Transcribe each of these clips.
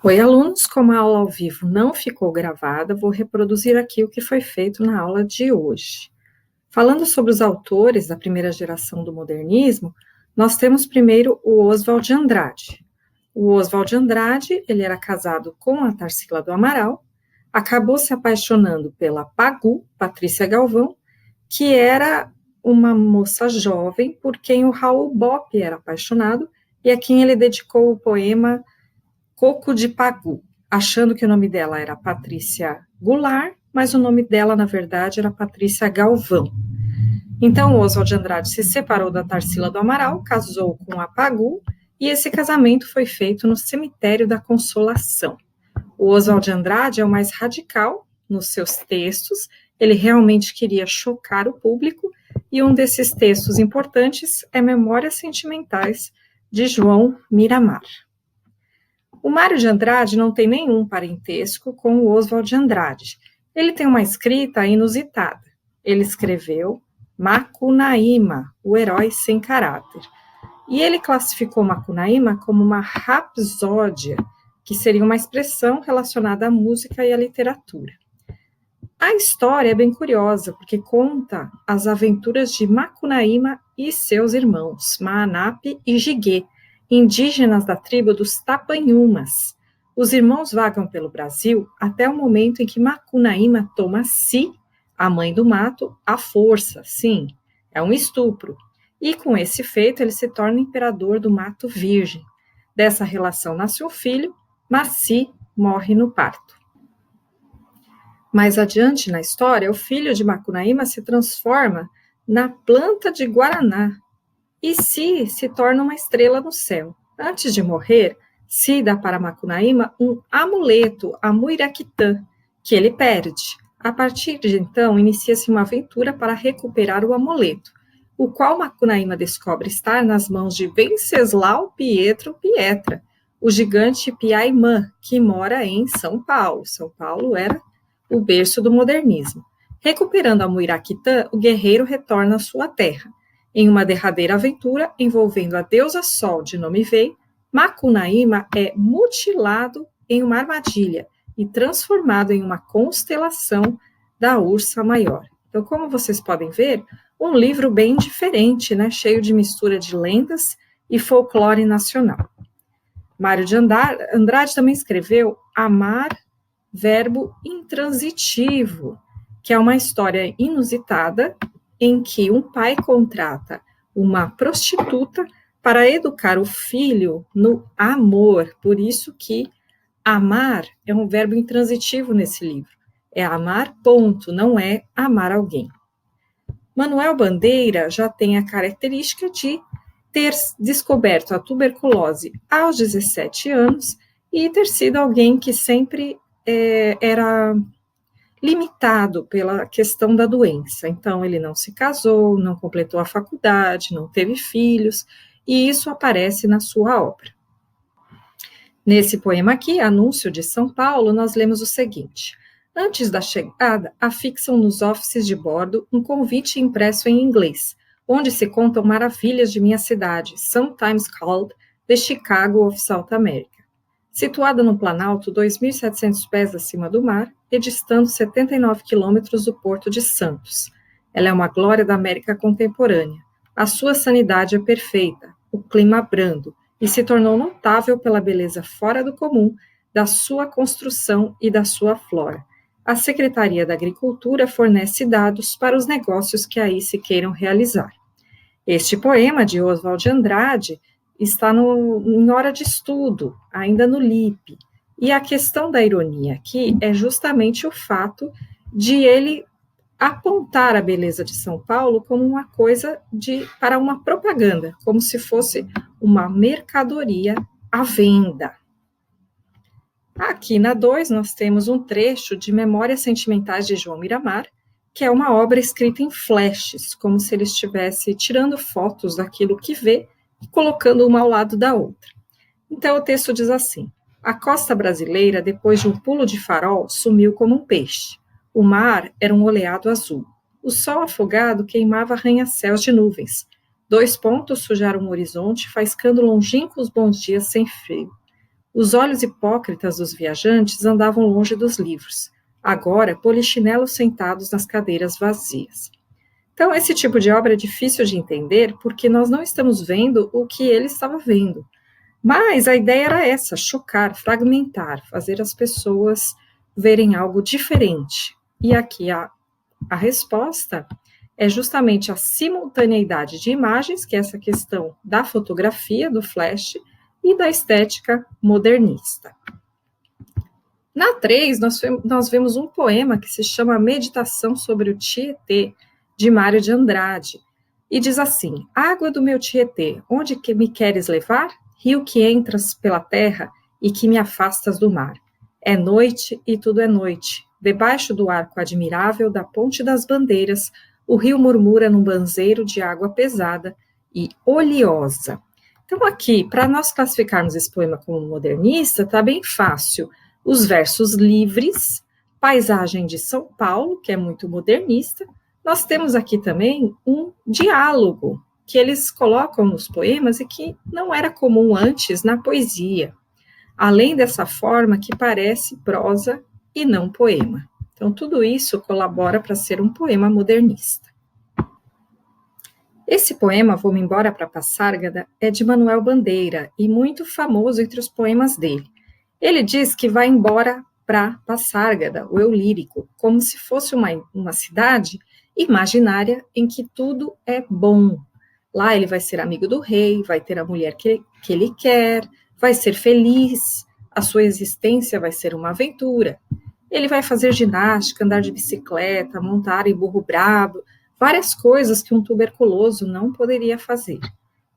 Oi, alunos, como a aula ao vivo não ficou gravada, vou reproduzir aqui o que foi feito na aula de hoje. Falando sobre os autores da primeira geração do modernismo, nós temos primeiro o Oswald de Andrade. O Oswald de Andrade, ele era casado com a Tarsila do Amaral, acabou se apaixonando pela Pagu, Patrícia Galvão, que era uma moça jovem por quem o Raul Bopp era apaixonado e a quem ele dedicou o poema Coco de Pagu, achando que o nome dela era Patrícia Goulart, mas o nome dela, na verdade, era Patrícia Galvão. Então, Oswald de Andrade se separou da Tarsila do Amaral, casou com a Pagu, e esse casamento foi feito no cemitério da Consolação. O Oswald de Andrade é o mais radical nos seus textos, ele realmente queria chocar o público, e um desses textos importantes é Memórias Sentimentais, de João Miramar. O Mário de Andrade não tem nenhum parentesco com o Oswald de Andrade. Ele tem uma escrita inusitada. Ele escreveu Macunaíma, o herói sem caráter. E ele classificou Macunaíma como uma rapsódia, que seria uma expressão relacionada à música e à literatura. A história é bem curiosa, porque conta as aventuras de Macunaíma e seus irmãos, Maanape e Jiguê, indígenas da tribo dos Tapanhumas. Os irmãos vagam pelo Brasil até o momento em que Macunaíma toma Si, a mãe do mato, à força. Sim, é um estupro. E com esse feito ele se torna imperador do mato virgem. Dessa relação nasce um filho, mas Si morre no parto. Mais adiante na história, o filho de Macunaíma se transforma na planta de Guaraná, e Si se torna uma estrela no céu. Antes de morrer, Si dá para Macunaíma um amuleto, a Muiraquitã, que ele perde. A partir de então, inicia-se uma aventura para recuperar o amuleto, o qual Macunaíma descobre estar nas mãos de Venceslau Pietro Pietra, o gigante Piaimã, que mora em São Paulo. São Paulo era o berço do modernismo. Recuperando a Muiraquitã, o guerreiro retorna à sua terra. Em uma derradeira aventura envolvendo a deusa Sol de nome Vei, Macunaíma é mutilado em uma armadilha e transformado em uma constelação da Ursa Maior. Então, como vocês podem ver, um livro bem diferente, né? Cheio de mistura de lendas e folclore nacional. Mário de Andrade também escreveu Amar, verbo intransitivo, que é uma história inusitada em que um pai contrata uma prostituta para educar o filho no amor. Por isso que amar é um verbo intransitivo nesse livro. É amar, ponto, não é amar alguém. Manuel Bandeira já tem a característica de ter descoberto a tuberculose aos 17 anos e ter sido alguém que sempre era limitado pela questão da doença. Então, ele não se casou, não completou a faculdade, não teve filhos, e isso aparece na sua obra. Nesse poema aqui, Anúncio de São Paulo, nós lemos o seguinte: antes da chegada, afixam nos offices de bordo um convite impresso em inglês, onde se contam maravilhas de minha cidade, sometimes called the Chicago of South America. Situada no Planalto, 2.700 pés acima do mar, e distando 79 quilômetros do Porto de Santos. Ela é uma glória da América contemporânea. A sua sanidade é perfeita, o clima brando, e se tornou notável pela beleza fora do comum da sua construção e da sua flora. A Secretaria da Agricultura fornece dados para os negócios que aí se queiram realizar. Este poema de Oswald de Andrade está em hora de estudo, ainda no LIP. E a questão da ironia aqui é justamente o fato de ele apontar a beleza de São Paulo como uma coisa para uma propaganda, como se fosse uma mercadoria à venda. Aqui na 2 nós temos um trecho de Memórias Sentimentais de João Miramar, que é uma obra escrita em flashes, como se ele estivesse tirando fotos daquilo que vê e colocando uma ao lado da outra. Então o texto diz assim: a costa brasileira, depois de um pulo de farol, sumiu como um peixe. O mar era um oleado azul. O sol afogado queimava arranha-céus de nuvens. 2 pontos sujaram o horizonte, faiscando longínquos bons dias sem frio. Os olhos hipócritas dos viajantes andavam longe dos livros, agora polichinelos sentados nas cadeiras vazias. Então, esse tipo de obra é difícil de entender porque nós não estamos vendo o que ele estava vendo. Mas a ideia era essa: chocar, fragmentar, fazer as pessoas verem algo diferente. E aqui a resposta é justamente a simultaneidade de imagens, que é essa questão da fotografia, do flash, e da estética modernista. Na 3, nós vemos um poema que se chama Meditação sobre o Tietê, de Mário de Andrade, e diz assim: água do meu Tietê, onde que me queres levar? Rio que entras pela terra e que me afastas do mar. É noite e tudo é noite. Debaixo do arco admirável da Ponte das Bandeiras, o rio murmura num banzeiro de água pesada e oleosa. Então, aqui, para nós classificarmos esse poema como modernista, está bem fácil. Os versos livres, paisagem de São Paulo, que é muito modernista. Nós temos aqui também um diálogo que eles colocam nos poemas e que não era comum antes na poesia, além dessa forma que parece prosa e não poema. Então, tudo isso colabora para ser um poema modernista. Esse poema, Vou-me embora para Passárgada, é de Manuel Bandeira e muito famoso entre os poemas dele. Ele diz que vai embora para Passárgada, o eu lírico, como se fosse uma cidade imaginária em que tudo é bom. Lá ele vai ser amigo do rei, vai ter a mulher que ele quer, vai ser feliz, a sua existência vai ser uma aventura. Ele vai fazer ginástica, andar de bicicleta, montar em burro brabo, várias coisas que um tuberculoso não poderia fazer.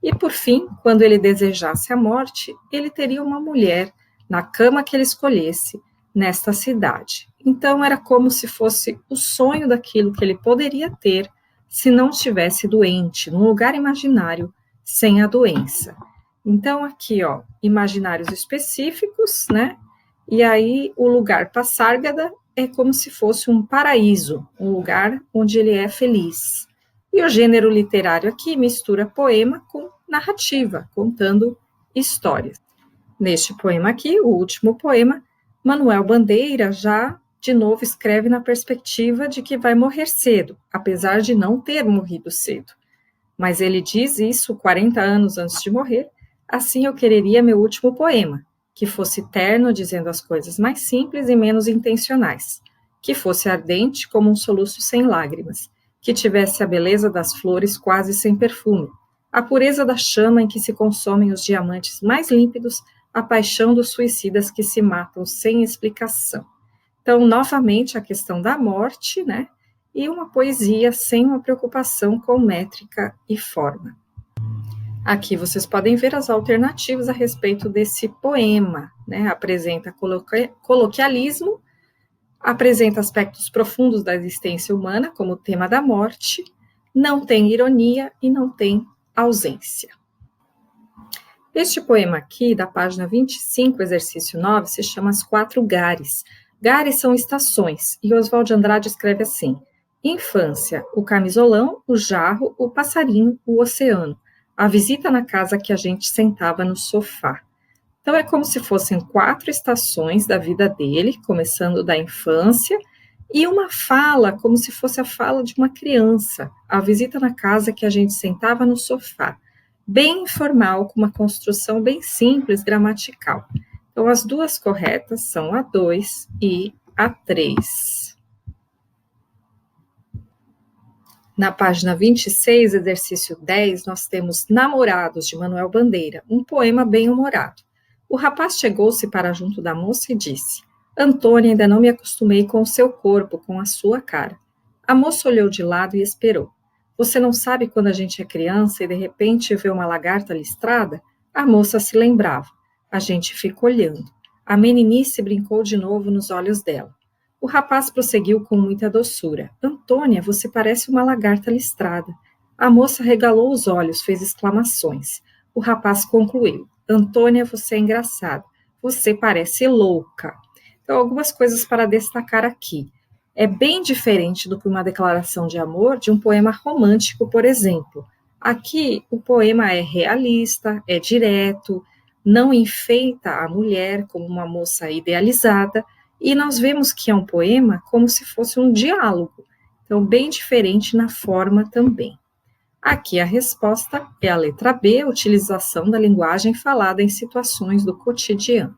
E, por fim, quando ele desejasse a morte, ele teria uma mulher na cama que ele escolhesse, nesta cidade. Então, era como se fosse o sonho daquilo que ele poderia ter se não estivesse doente, num lugar imaginário, sem a doença. Então, aqui, ó, imaginários específicos, né? E aí, o lugar Passárgada é como se fosse um paraíso, um lugar onde ele é feliz. E o gênero literário aqui mistura poema com narrativa, contando histórias. Neste poema aqui, o último poema, Manuel Bandeira já, de novo, escreve na perspectiva de que vai morrer cedo, apesar de não ter morrido cedo. Mas ele diz isso 40 anos antes de morrer: assim eu quereria meu último poema, que fosse terno, dizendo as coisas mais simples e menos intencionais, que fosse ardente como um soluço sem lágrimas, que tivesse a beleza das flores quase sem perfume, a pureza da chama em que se consomem os diamantes mais límpidos, a paixão dos suicidas que se matam sem explicação. Então, novamente, a questão da morte, né? E uma poesia sem uma preocupação com métrica e forma. Aqui vocês podem ver as alternativas a respeito desse poema, né? Apresenta coloquialismo, apresenta aspectos profundos da existência humana, como o tema da morte, não tem ironia e não tem ausência. Este poema aqui, da página 25, exercício 9, se chama As Quatro Gares. Gares são estações, e Oswald de Andrade escreve assim: infância, o camisolão, o jarro, o passarinho, o oceano, a visita na casa que a gente sentava no sofá. Então, é como se fossem 4 estações da vida dele, começando da infância, e uma fala, como se fosse a fala de uma criança, a visita na casa que a gente sentava no sofá. Bem informal, com uma construção bem simples, gramatical. Então, as duas corretas são a 2 e a 3. Na página 26, exercício 10, nós temos Namorados, de Manuel Bandeira, um poema bem-humorado. O rapaz chegou-se para junto da moça e disse: Antônia, ainda não me acostumei com o seu corpo, com a sua cara. A moça olhou de lado e esperou. Você não sabe quando a gente é criança e de repente vê uma lagarta listrada? A moça se lembrava. A gente fica olhando. A meninice brincou de novo nos olhos dela. O rapaz prosseguiu com muita doçura. Antônia, você parece uma lagarta listrada. A moça regalou os olhos, fez exclamações. O rapaz concluiu. Antônia, você é engraçada. Você parece louca. Então, algumas coisas para destacar aqui. É bem diferente do que uma declaração de amor de um poema romântico, por exemplo. Aqui, o poema é realista, é direto, não enfeita a mulher como uma moça idealizada, e nós vemos que é um poema como se fosse um diálogo, então bem diferente na forma também. Aqui a resposta é a letra B, a utilização da linguagem falada em situações do cotidiano.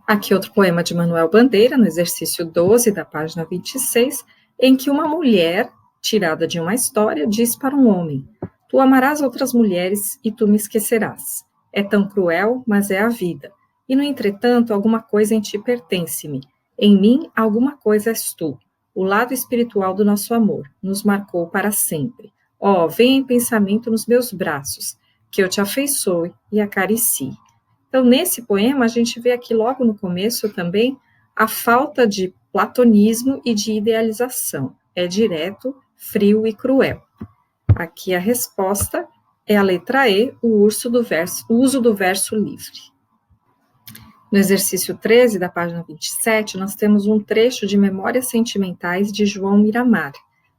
Aqui outro poema de Manuel Bandeira, no exercício 12 da página 26, em que uma mulher, tirada de uma história, diz para um homem: tu amarás outras mulheres e tu me esquecerás. É tão cruel, mas é a vida. E, no entretanto, alguma coisa em ti pertence-me. Em mim, alguma coisa és tu. O lado espiritual do nosso amor nos marcou para sempre. Ó, vem em pensamento nos meus braços, que eu te afeiçoe e acaricie. Então, nesse poema, a gente vê aqui logo no começo também a falta de platonismo e de idealização. É direto, frio e cruel. Aqui a resposta é a letra E, o uso do verso livre. No exercício 13 da página 27, nós temos um trecho de Memórias Sentimentais de João Miramar,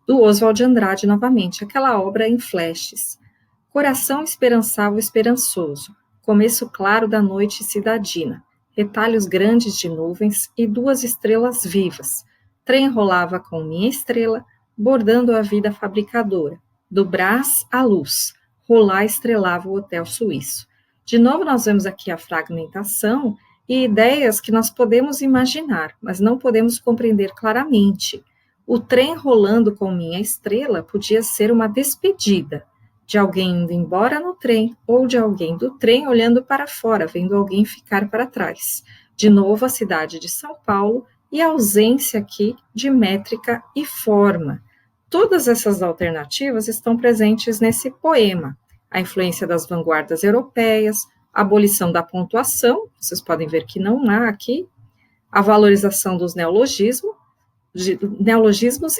do Oswald de Andrade novamente, aquela obra em flashes. Coração esperançava o esperançoso, começo claro da noite cidadina, retalhos grandes de nuvens e duas estrelas vivas. Trem rolava com minha estrela, bordando a vida fabricadora. Do Brás à luz, rolar estrelava o hotel suíço. De novo, nós vemos aqui a fragmentação e ideias que nós podemos imaginar, mas não podemos compreender claramente. O trem rolando com minha estrela podia ser uma despedida, de alguém indo embora no trem, ou de alguém do trem olhando para fora, vendo alguém ficar para trás. De novo, a cidade de São Paulo e a ausência aqui de métrica e forma. Todas essas alternativas estão presentes nesse poema. A influência das vanguardas europeias, a abolição da pontuação, vocês podem ver que não há aqui, a valorização dos neologismos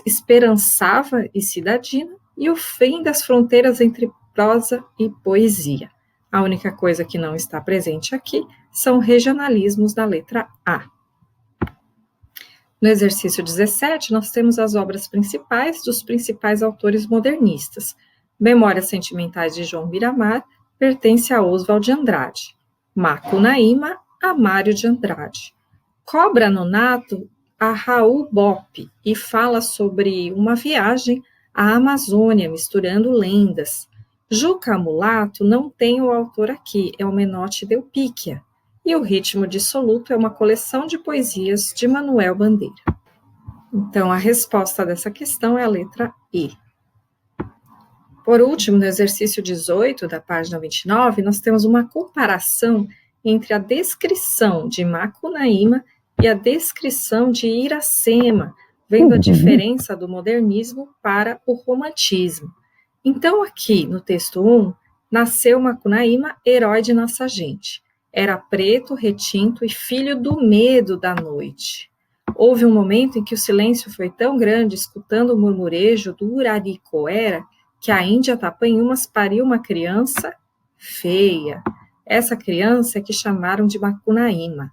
esperançava e cidadina, e o fim das fronteiras entre prosa e poesia. A única coisa que não está presente aqui são regionalismos da letra A. No exercício 17, nós temos as obras principais dos principais autores modernistas. Memórias Sentimentais de João Miramar pertence a Oswald de Andrade. Macunaíma, a Mário de Andrade. Cobra Nonato, a Raul Bopp, e fala sobre uma viagem à Amazônia, misturando lendas. Juca Mulato não tem o autor aqui, é o Menotti Delpicchia. E o Ritmo Dissoluto é uma coleção de poesias de Manuel Bandeira. Então, a resposta dessa questão é a letra E. Por último, no exercício 18, da página 29, nós temos uma comparação entre a descrição de Macunaíma e a descrição de Iracema, vendo a diferença do modernismo para o romantismo. Então, aqui no texto 1, nasceu Macunaíma, herói de nossa gente. Era preto, retinto e filho do medo da noite. Houve um momento em que o silêncio foi tão grande, escutando o murmurejo do Uraricoera, que a Índia Tapanhumas pariu uma criança feia. Essa criança é que chamaram de Macunaíma.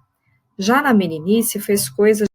Já na meninice fez coisas